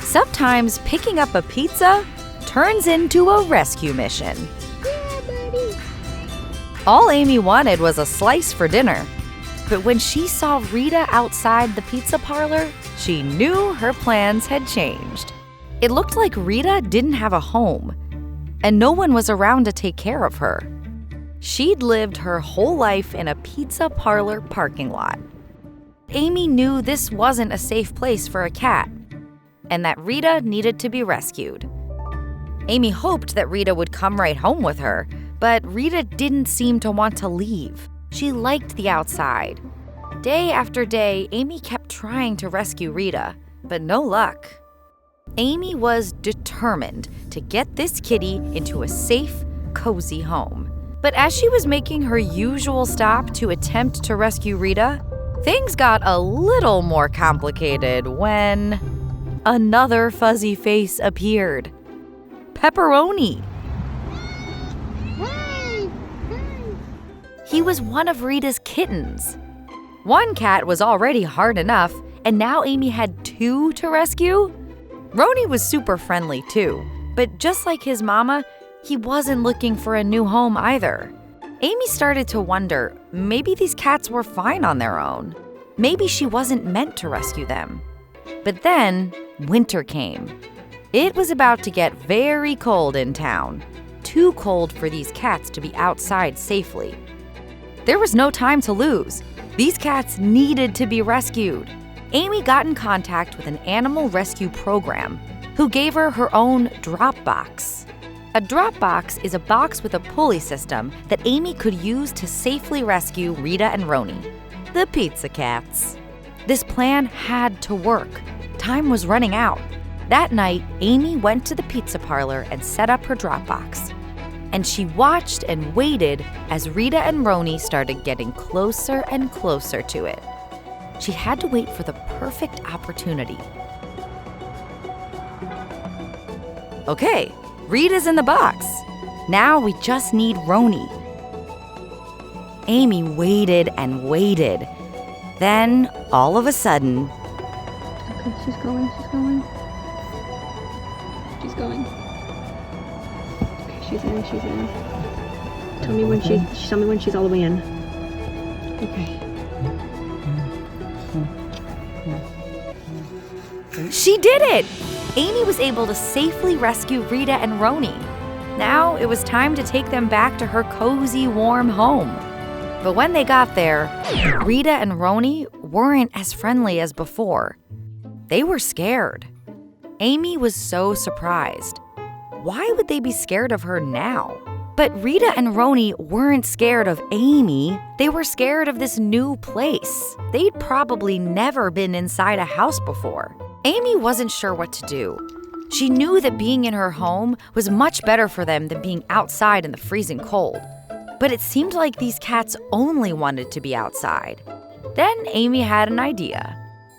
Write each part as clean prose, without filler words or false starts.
Sometimes picking up a pizza turns into a rescue mission. Yeah, buddy. All Amy wanted was a slice for dinner. But when she saw Rita outside the pizza parlor, she knew her plans had changed. It looked like Rita didn't have a home, and no one was around to take care of her. She'd lived her whole life in a pizza parlor parking lot. Amy knew this wasn't a safe place for a cat, and that Rita needed to be rescued. Amy hoped that Rita would come right home with her, but Rita didn't seem to want to leave. She liked the outside. Day after day, Amy kept trying to rescue Rita, but no luck. Amy was determined to get this kitty into a safe, cozy home. But as she was making her usual stop to attempt to rescue Rita, things got a little more complicated when another fuzzy face appeared. Pepperoni. Hey! He was one of Rita's kittens. One cat was already hard enough, and now Amy had two to rescue? Roni was super friendly too, but just like his mama, he wasn't looking for a new home either. Amy started to wonder, maybe these cats were fine on their own. Maybe she wasn't meant to rescue them. But then, winter came. It was about to get very cold in town. Too cold for these cats to be outside safely. There was no time to lose. These cats needed to be rescued. Amy got in contact with an animal rescue program who gave her her own drop box. A drop box is a box with a pulley system that Amy could use to safely rescue Rita and Roni, the pizza cats. This plan had to work. Time was running out. That night, Amy went to the pizza parlor and set up her drop box. And she watched and waited as Rita and Roni started getting closer and closer to it. She had to wait for the perfect opportunity. Okay, Rita's in the box. Now we just need Roni. Amy waited and waited. Then, all of a sudden... Okay, she's going. She's going. Okay, she's in. Tell me when she's all the way in. Okay. She did it! Amy was able to safely rescue Rita and Roni. Now it was time to take them back to her cozy, warm home. But when they got there, Rita and Roni weren't as friendly as before. They were scared. Amy was so surprised. Why would they be scared of her now? But Rita and Roni weren't scared of Amy. They were scared of this new place. They'd probably never been inside a house before. Amy wasn't sure what to do. She knew that being in her home was much better for them than being outside in the freezing cold. But it seemed like these cats only wanted to be outside. Then Amy had an idea.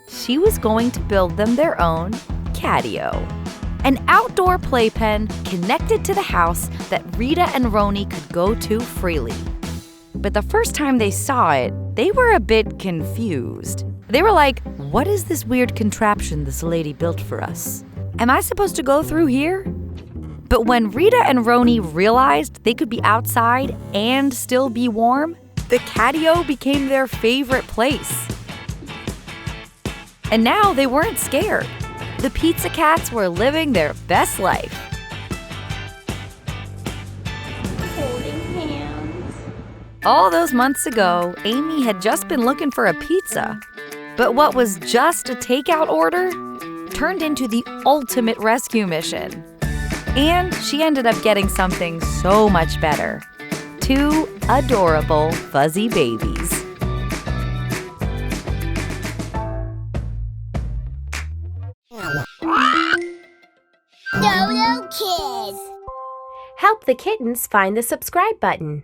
She was going to build them their own Catio, an outdoor playpen connected to the house that Rita and Roni could go to freely. But the first time they saw it, they were a bit confused. They were like, "What is this weird contraption this lady built for us? Am I supposed to go through here?" But when Rita and Roni realized they could be outside and still be warm, the Catio became their favorite place. And now they weren't scared. The pizza cats were living their best life. Holding hands. All those months ago, Amy had just been looking for a pizza. But what was just a takeout order turned into the ultimate rescue mission. And she ended up getting something so much better. 2 adorable fuzzy babies. Dodo Kids. Help the kittens find the subscribe button.